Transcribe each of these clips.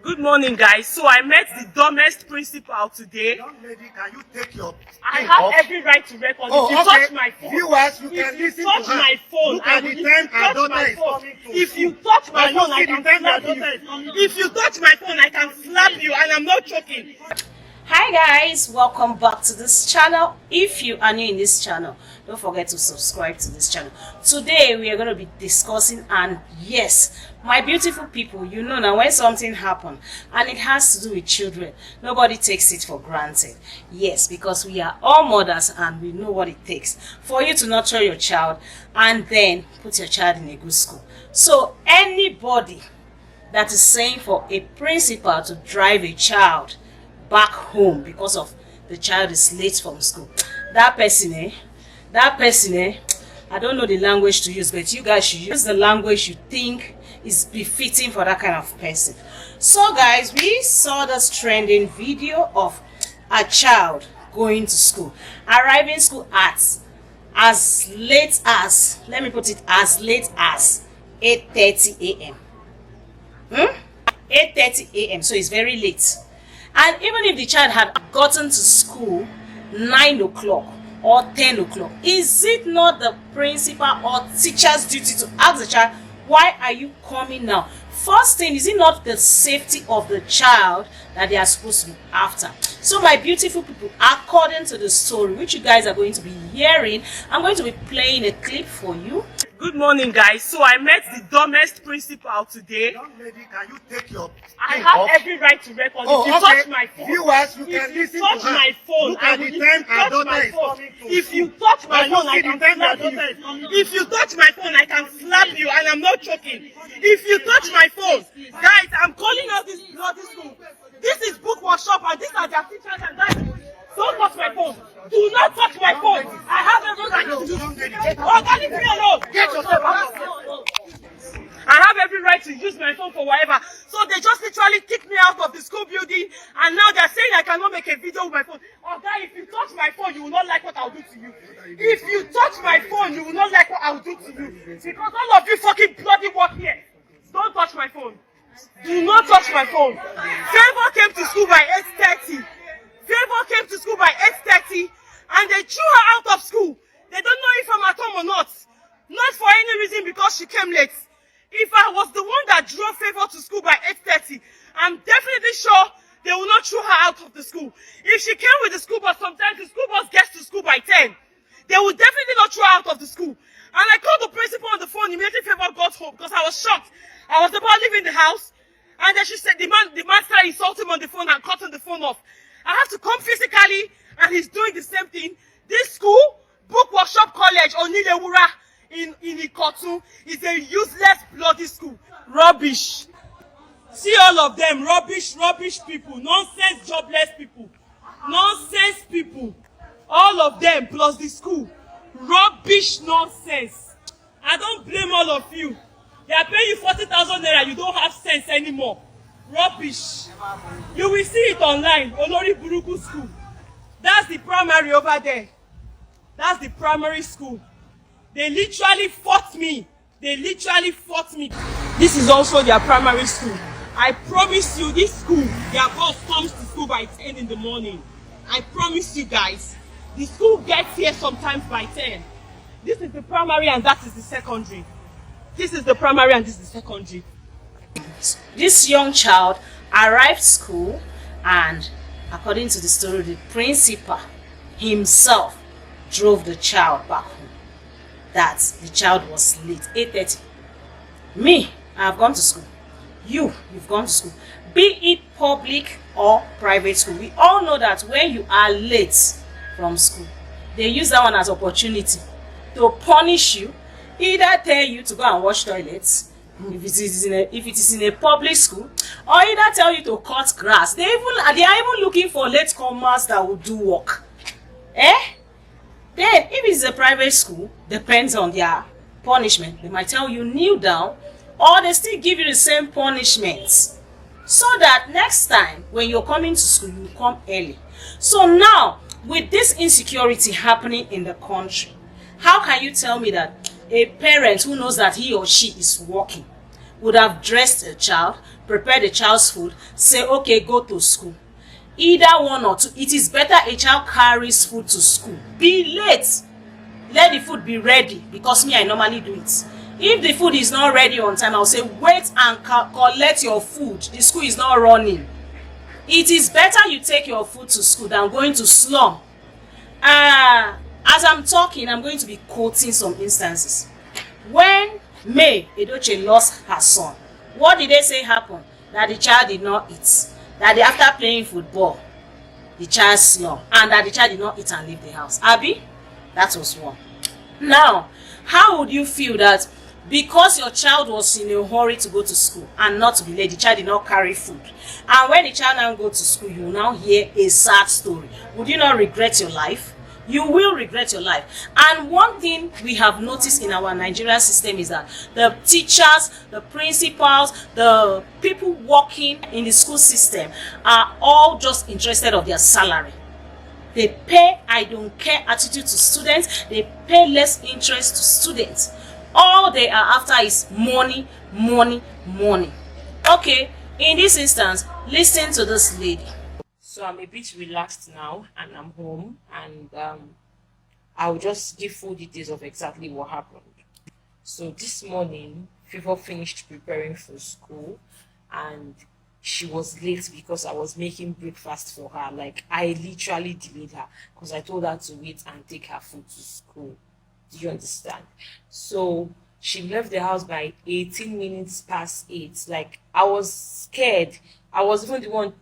Good morning, guys. So I met the dumbest principal today. Young lady, can you take your I have off? every right to record. If you touch my phone, Viewers, you can listen to her. My phone, Look at the time her daughter is coming to if you touch my phone, I can slap you. If you touch my phone, I can slap you, and I'm not joking. Hi guys, welcome back to this channel. If you are new in this channel, don't forget to subscribe to this channel. Today we are going to be discussing, and yes, my beautiful people, you know now when something happens and it has to do with children, nobody takes it for granted. Yes, because we are all mothers and we know what it takes for you to nurture your child and then put your child in a good school. So anybody that is saying for a principal to drive a child back home because of the child is late from school, that person, I don't know the language to use, but you guys should use the language you think is befitting for that kind of person. So guys, we saw this trending video of a child going to school, arriving school at as late as, let me put it, as late as 8:30 a.m. 8:30 a.m. So it's very late. And even if the child had gotten to school 9 o'clock or 10 o'clock, is it not the principal or teacher's duty to ask the child, why are you coming now? First thing, is it not the safety of the child that they are supposed to be after? So my beautiful people, according to the story which you guys are going to be hearing, I'm going to be playing a clip for you. Good morning, guys. So I met the dumbest principal today. Young lady, can you take your I have every right to record. If you touch my phone, Viewers, you can listen to her. touch my phone, Look at the time her daughter is coming to if you touch my Can you phone, I see can the time slap her you. daughter is coming? If you touch my phone, I can slap you, and I'm not joking. If you touch my phone, guys, I'm calling out this bloody school. This is book workshop, and these are their teachers and that. Don't touch my phone. Do not touch my phone. I have every right to do this. Oh, God, leave me alone. Get yourself out. I have every right to use my phone for whatever. So they just literally kicked me out of the school building, and now they're saying I cannot make a video with my phone. Oh, guy, if you touch my phone, you will not like what I'll do to you. If you touch my phone, you will not like what I'll do to you. Because all of you fucking bloody work here. Don't touch my phone. Do not touch my phone. Favor came to school by 8:30. Favor came to school by 8:30, and they threw her out of school. They don't know if I'm at home or not. Not for any reason, because she came late. If I was the one that drove Favor to school by 8:30, I'm definitely sure they will not throw her out of the school. If she came with the school bus, sometimes the school bus gets to school by 10. They will definitely not throw her out of the school. And I called the principal on the phone immediately Favor got home, because I was shocked. I was about leaving the house, and then she said the man started insulting me on the phone and cutting the phone off. I have to come physically, and he's doing the same thing. This school, Book Workshop College, Onilewura, in Ikotu, is a useless bloody school. Rubbish. See all of them, rubbish people, nonsense, jobless people, nonsense people. All of them, plus the school. Rubbish nonsense. I don't blame all of you. They are paying you 40,000 naira, you don't have sense anymore. Rubbish. You will see it online. Olori Buruku School. That's the primary over there. That's the primary school. They literally fought me. This is also their primary school. I promise you, this school, their bus comes to school by 10 in the morning. I promise you guys. The school gets here sometimes by 10. This is the primary and that is the secondary. This is the primary and this is the secondary. This young child arrived school, and according to the story, the principal himself drove the child back home. That the child was late, 8:30. Me, I have gone to school. You've gone to school. Be it public or private school, we all know that when you are late from school, they use that one as opportunity to punish you. Either tell you to go and wash toilets, if it is in a public school, or either tell you to cut grass. They are even looking for latecomers that will do work. Then if it's a private school, depends on their punishment. They might tell you kneel down, or they still give you the same punishments, so that next time when you're coming to school, you come early. So now, with this insecurity happening in the country, how can you tell me that a parent who knows that he or she is working would have dressed a child, prepared the child's food, say, okay, go to school. Either one or two. It is better a child carries food to school. Be late. Let the food be ready, because me, I normally do it. If the food is not ready on time, I'll say, wait and collect your food. The school is not running. It is better you take your food to school than going to slum. As I'm talking, I'm going to be quoting some instances. When May Edochie lost her son, what did they say happened? That the child did not eat. That after playing football, the child slumped, and that the child did not eat and leave the house. Abi, that was one. Now, how would you feel that because your child was in a hurry to go to school and not to be late, the child did not carry food, and when the child now go to school, you will now hear a sad story? Would you not regret your life? You will regret your life. And one thing we have noticed in our Nigerian system is that the teachers, the principals, the people working in the school system are all just interested of their salary. They pay I don't care attitude to students. They pay less interest to students. All they are after is money, money, money. Okay, in this instance, listen to this lady. So I'm a bit relaxed now, and I'm home, and I'll just give full details of exactly what happened. So this morning, Favor finished preparing for school, and she was late because I was making breakfast for her. Like, I literally delayed her because I told her to wait and take her food to school. Do you understand? So she left the house by 18 minutes past 8. Like, I was scared. I was even the one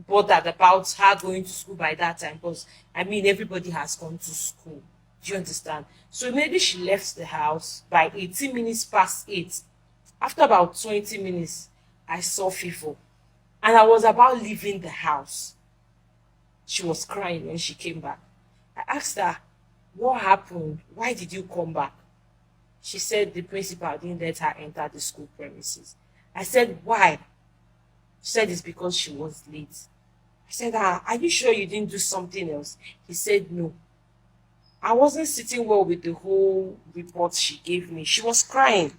bothered about her going to school by that time, because I mean, everybody has gone to school. Do you understand? So maybe she left the house by 18 minutes past 8. After about 20 minutes, I saw Favor, and I was about leaving the house. She was crying when she came back. I asked her, what happened? Why did you come back? She said the principal didn't let her enter the school premises. I said, why? She said it's because she was late. I said, are you sure you didn't do something else? He said, no. I wasn't sitting well with the whole report she gave me. She was crying.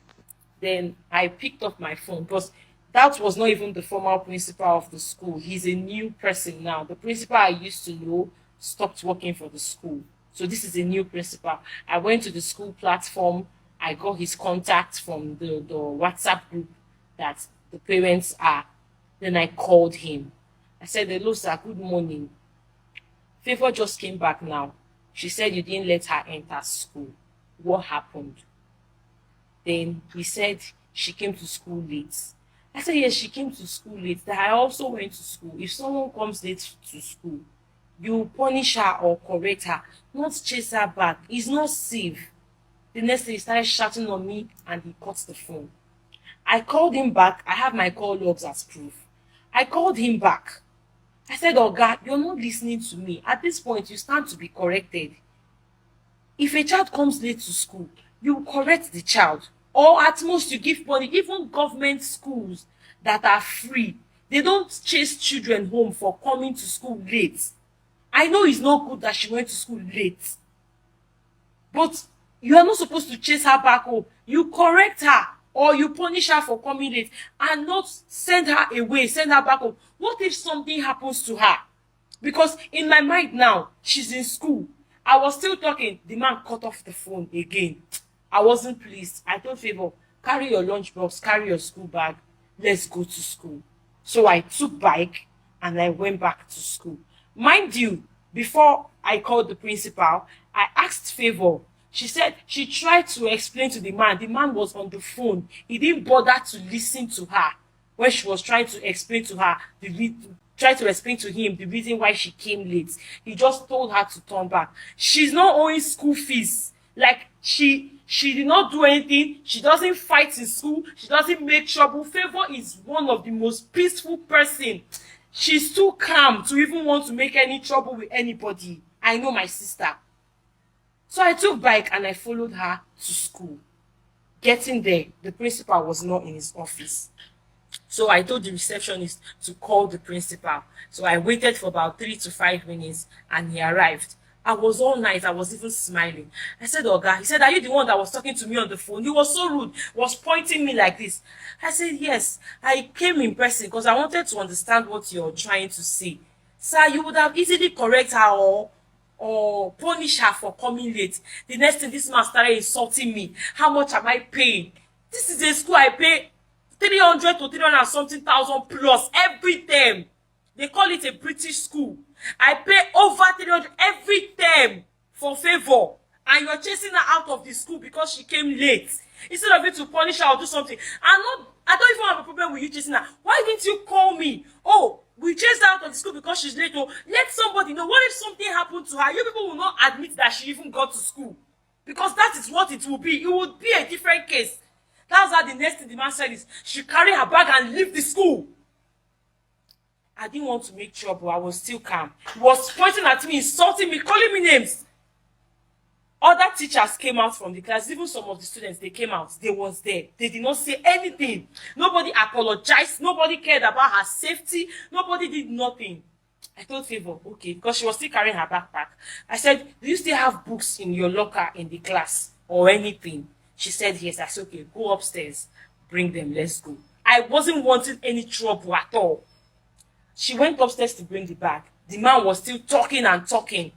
Then I picked up my phone, because that was not even the former principal of the school. He's a new person now. The principal I used to know stopped working for the school. So this is a new principal. I went to the school platform. I got his contact from the WhatsApp group that the parents are. Then I called him. I said, hello, sir, good morning. Favor just came back now. She said you didn't let her enter school. What happened? Then he said she came to school late. I said, yes, she came to school late. That I also went to school. If someone comes late to school, you punish her or correct her, not chase her back. It's not safe. The next day he started shouting on me, and he cut the phone. I called him back. I have my call logs as proof. I called him back. I said, oh God, you're not listening to me. At this point, you stand to be corrected. If a child comes late to school, you correct the child. Or at most, you give money. Even government schools that are free, they don't chase children home for coming to school late. I know it's not good that she went to school late, but you are not supposed to chase her back home. You correct her, or you punish her for coming late, and not send her away, send her back home. What if something happens to her? Because in my mind now, she's in school. I was still talking. The man cut off the phone again. I wasn't pleased. I told Favor, carry your lunchbox, carry your school bag. Let's go to school. So I took bike and I went back to school. Mind you, before I called the principal, I asked Favor. She said she tried to explain to the man. The man was on the phone. He didn't bother to listen to her when she was trying to explain to her try to explain to him the reason why she came late. He just told her to turn back. She's not owing school fees. Like, she did not do anything. She doesn't fight in school. She doesn't make trouble. Favor is one of the most peaceful person. She's too calm to even want to make any trouble with anybody. I know my sister. So I took bike and I followed her to school. Getting there, the principal was not in his office. So I told the receptionist to call the principal. So I waited for about 3 to 5 minutes and he arrived. I was all nice. I was even smiling. I said, Oga, he said, are you the one that was talking to me on the phone? He was so rude, was pointing me like this. I said, yes, I came in person because I wanted to understand what you're trying to say. Sir, you would have easily correct her or punish her for coming late. The next thing, this man started insulting me. How much am I paying? This is a school I pay 300 to 300 something thousand plus every term. They call it a British school. I pay over 300 every term for favor. And you're chasing her out of the school because she came late. Instead of you to punish her or do something. I don't even have a problem with you chasing her. Why didn't you call me? Oh, we chased her out of the school because she's late. Oh, let somebody know. What if something happened to her? You people will not admit that she even got to school. Because that is what it will be. It would be a different case. That's how the next thing the man said is, she carry her bag and leave the school. I didn't want to make trouble. I was still calm. He was pointing at me, insulting me, calling me names. Other teachers came out from the class. Even some of the students, they came out. They was there. They did not say anything. Nobody apologized. Nobody cared about her safety. Nobody did nothing. I told Favor, okay, because she was still carrying her backpack. I said, do you still have books in your locker in the class or anything? She said, yes. I said, okay, go upstairs. Bring them. Let's go. I wasn't wanting any trouble at all. She went upstairs to bring the bag. The man was still talking and talking.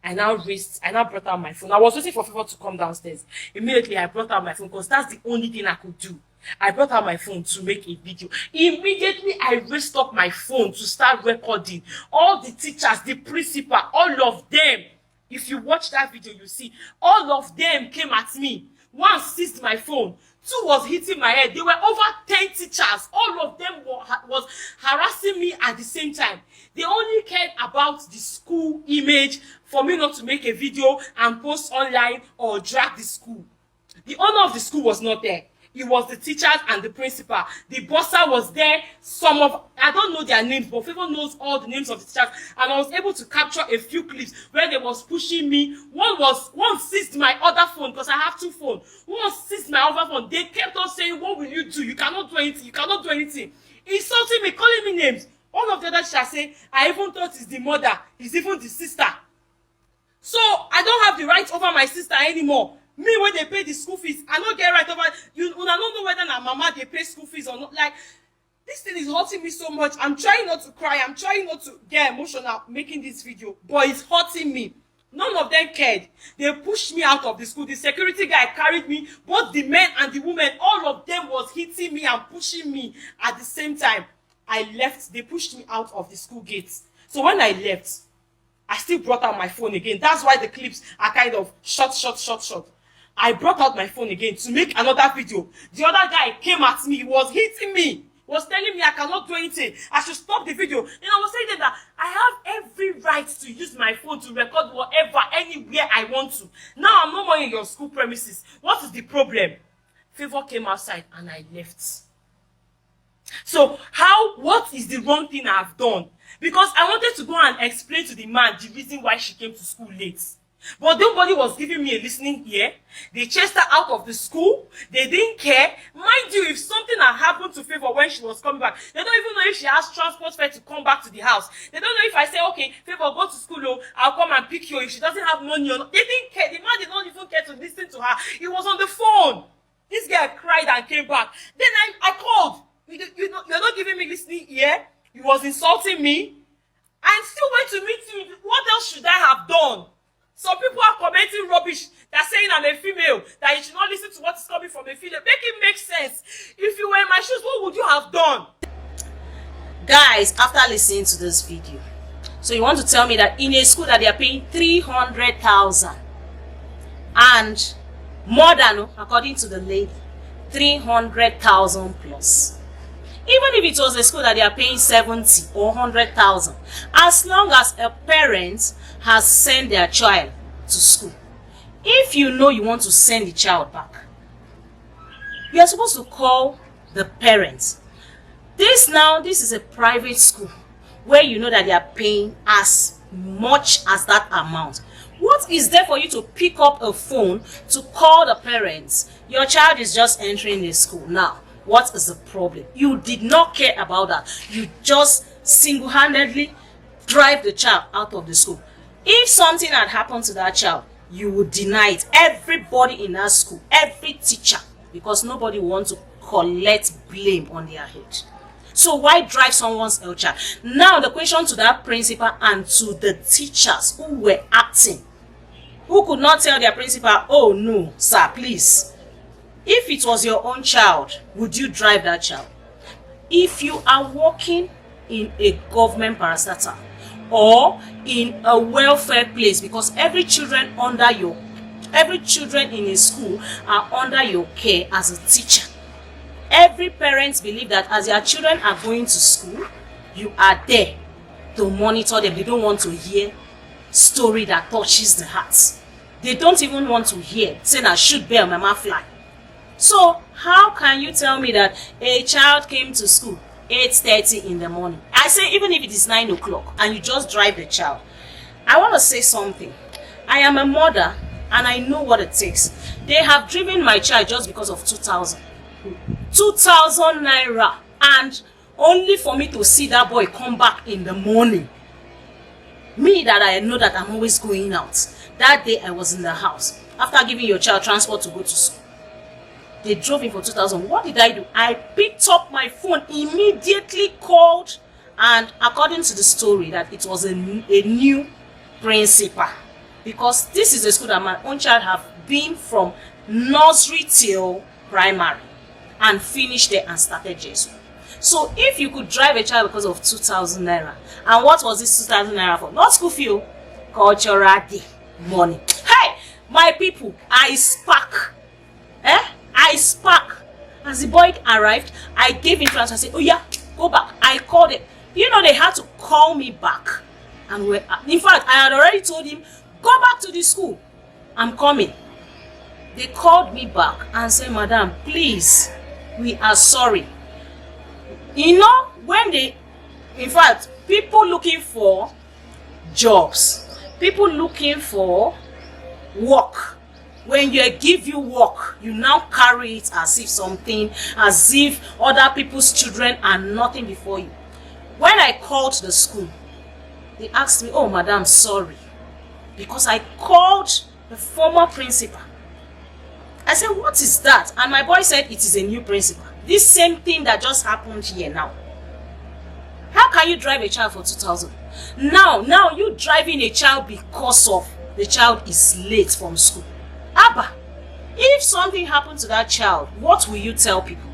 I now brought out my phone. I was waiting for Favor to come downstairs. Immediately, I brought out my phone because that's the only thing I could do. I brought out my phone to make a video. Immediately, I raised up my phone to start recording. All the teachers, the principal, all of them. If you watch that video, you see, all of them came at me. One seized my phone. Two was hitting my head. There were over 10 teachers. All of them was harassing me at the same time. They only cared about the school image for me not to make a video and post online or drag the school. The owner of the school was not there. It was the teachers and the principal. The bursar was there. I don't know their names, but Favor knows all the names of the teachers. And I was able to capture a few clips where they was pushing me. One seized my other phone because I have two phones. One seized my other phone. They kept on saying, what will you do? You cannot do anything. You cannot do anything. Insulting me, calling me names. All of the others shall say, I even thought it's the mother. It's even the sister. So I don't have the right over my sister anymore. Me, when they pay the school fees, I don't get right over you. I don't know whether na mama they pay school fees or not. Like, this thing is hurting me so much. I'm trying not to cry. I'm trying not to get emotional making this video, but it's hurting me. None of them cared. They pushed me out of the school. The security guy carried me. Both the men and the women, all of them was hitting me and pushing me at the same time. I left. They pushed me out of the school gates. So when I left, I still brought out my phone again. That's why the clips are kind of short. I brought out my phone again to make another video. The other guy came at me. He was hitting me. Was telling me I cannot do anything. I should stop the video. And I was saying that I have every right to use my phone to record whatever, anywhere I want to. Now I'm no more in your school premises. What is the problem? Favor came outside and I left. So what is the wrong thing I've done? Because I wanted to go and explain to the man the reason why she came to school late. But nobody was giving me a listening ear. They chased her out of the school. They didn't care. Mind you, if something had happened to Favor when she was coming back, they don't even know if she has transport fare to come back to the house. They don't know if I say, okay, Favor, go to school, oh, I'll come and pick you if she doesn't have money or not. They didn't care. The man did not even care to listen to her. He was on the phone. This girl cried and came back. Then I called. You're not giving me listening ear. He was insulting me. I still went to meet you. What else should I have done? Some people are commenting rubbish. They're saying I'm a female, that you should not listen to what is coming from a female. Make it make sense. If you were in my shoes, what would you have done? Guys, after listening to this video, so you want to tell me that in a school that they are paying 300,000 and more than, according to the lady, 300,000 plus. Even if it was a school that they are paying 70 or 100,000, as long as a parent has sent their child to school, if you know you want to send the child back, you are supposed to call the parents. This is a private school where you know that they are paying as much as that amount. What is there for you to pick up a phone to call the parents? Your child is just entering the school now. What is the problem? You did not care about that. You just single-handedly drive the child out of the school. If something had happened to that child, you would deny it. Everybody in that school, every teacher, because nobody wants to collect blame on their head. So why drive someone's else child? Now the question to that principal and to the teachers who were acting, who could not tell their principal, oh no, sir, please. If it was your own child, would you drive that child? If you are working in a government parastatal or in a welfare place, because every children in a school are under your care as a teacher. Every parent believes that as their children are going to school, you are there to monitor them. They don't want to hear story that touches the heart. They don't even want to hear saying that shoot bell, mama fly. So how can you tell me that a child came to school 8:30 in the morning? I say even if it is 9 o'clock and you just drive the child. I want to say something. I am a mother and I know what it takes. They have driven my child just because of 2,000 naira, and only for me to see that boy come back in the morning. Me that I know that I'm always going out. That day I was in the house after giving your child transport to go to school. They drove him for 2,000. What did I do? I picked up my phone, immediately called, and according to the story that it was a new principal, because this is a school that my own child have been from nursery till primary and finished there and started JSU. So if you could drive a child because of 2,000 naira, and what was this 2,000 naira for? Not school fee, cultural day money. Hey, my people, I spark. I spark. As the boy arrived, I gave him transfer. I said, oh yeah, go back. I called it. You know, they had to call me back. And in fact, I had already told him, go back to the school. I'm coming. They called me back and said, madam, please, we are sorry. You know, in fact, people looking for jobs, people looking for work, when you give you work, you now carry it as if other people's children are nothing before you. When I called the school, they asked me, oh madam, sorry, because I called the former principal. I said, what is that? And my boy said, it is a new principal. This same thing that just happened here now. How can you drive a child for 2,000? Now you driving a child because of the child is late from school. Abba, if something happened to that child, what will you tell people?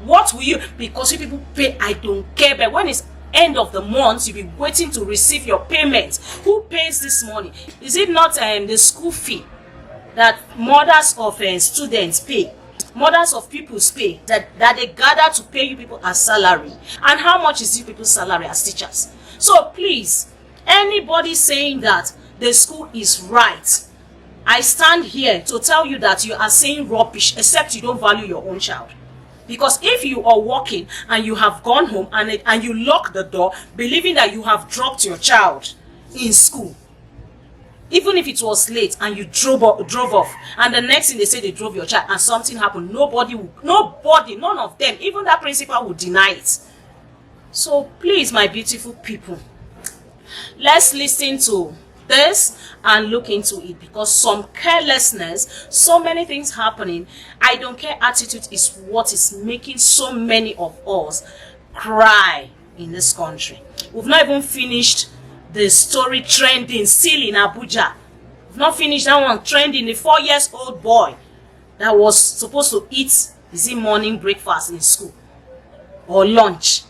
What will you, because you people pay, I don't care, but when it's end of the month, you'll be waiting to receive your payment. Who pays this money? Is it not the school fee that mothers of students pay? Mothers of people's pay that they gather to pay you people as salary. And how much is you people's salary as teachers? So please, anybody saying that the school is right, I stand here to tell you that you are saying rubbish, except you don't value your own child. Because if you are working and you have gone home and you lock the door, believing that you have dropped your child in school, even if it was late and you drove off, and the next thing they say they drove your child and something happened, none of them, even that principal would deny it. So please, my beautiful people, let's listen to this and look into it, because some carelessness, so many things happening, I don't care attitude is what is making so many of us cry in this country. We've not even finished the story trending still in Abuja. We've not finished that one trending, the 4-year-old boy that was supposed to eat his morning breakfast in school or lunch,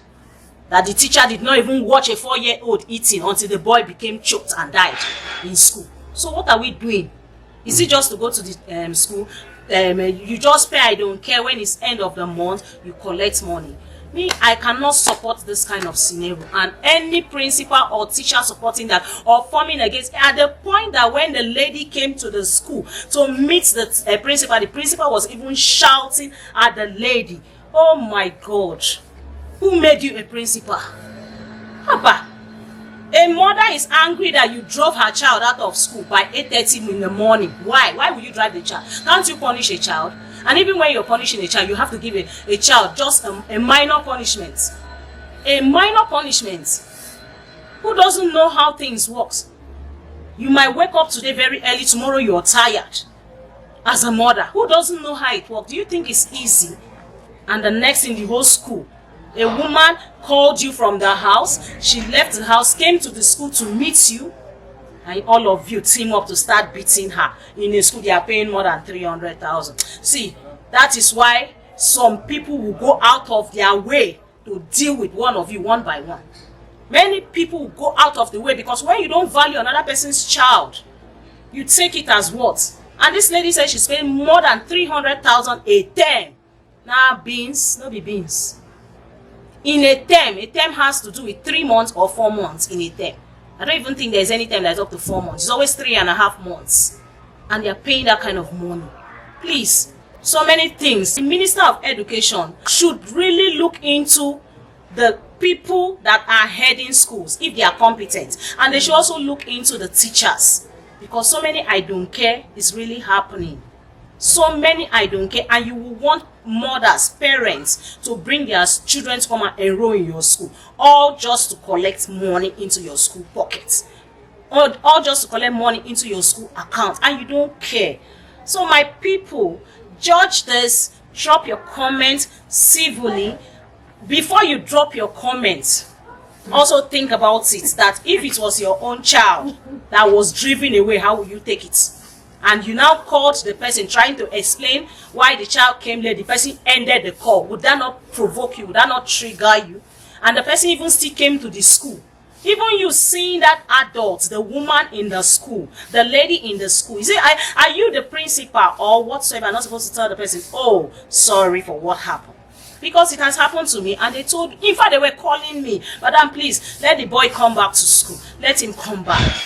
that the teacher did not even watch a 4-year-old eating until the boy became choked and died in school. So what are we doing? Is it just to go to the school? You just pay, I don't care, when it's end of the month, you collect money. Me, I cannot support this kind of scenario, and any principal or teacher supporting that or forming against, at the point that when the lady came to the school to meet the principal was even shouting at the lady. Oh my God. Who made you a principal? Papa, a mother is angry that you drove her child out of school by 8:30 in the morning. Why? Why will you drive the child? Can't you punish a child? And even when you're punishing a child, you have to give a child just a minor punishment. A minor punishment. Who doesn't know how things works? You might wake up today very early, tomorrow you're tired. As a mother, who doesn't know how it works? Do you think it's easy? And the next in the whole school, a woman called you from the house, she left the house, came to the school to meet you, and all of you team up to start beating her. In a school, they are paying more than 300,000. See, that is why some people will go out of their way to deal with one of you one by one. Many people will go out of the way because when you don't value another person's child, you take it as what? And this lady said she's paying more than 300,000 a term. Now, beans, no be beans. In a term has to do with 3 months or 4 months in a term. I don't even think there's any time that's up to 4 months. It's always 3.5 months. And they're paying that kind of money. Please, so many things. The Minister of Education should really look into the people that are heading schools, if they are competent. And they should also look into the teachers. Because so many I don't care is really happening. So many I don't care, and you will want mothers, parents to bring their children to come and enroll in your school, all just to collect money into your school pockets, all just to collect money into your school account, and you don't care. So my people, judge this, drop your comment civilly. Before you drop your comment, also think about it, that if it was your own child that was driven away, how will you take it? And you now called the person trying to explain why the child came late, the person ended the call. Would that not provoke you? Would that not trigger you? And the person even still came to the school. Even you seeing that adult, the woman in the school, the lady in the school, you say, are you the principal or whatsoever? I'm not supposed to tell the person, oh, sorry for what happened. Because it has happened to me, and they told, in fact, they were calling me, Madam, please, let the boy come back to school. Let him come back.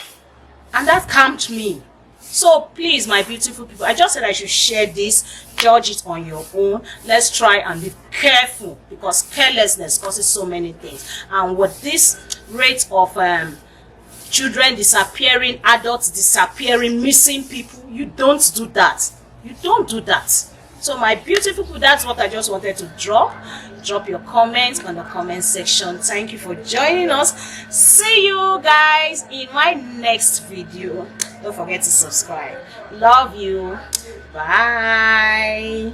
And that calmed me. So please, my beautiful people, I just said I should share this. Judge it on your own. Let's try and be careful, because carelessness causes so many things. And with this rate of children disappearing, adults disappearing, missing people, you don't do that. You don't do that. So my beautiful people, that's what I just wanted to drop. Drop your comments on the comment section. Thank you for joining us. See you guys in my next video. Don't forget to subscribe. Love you. Bye.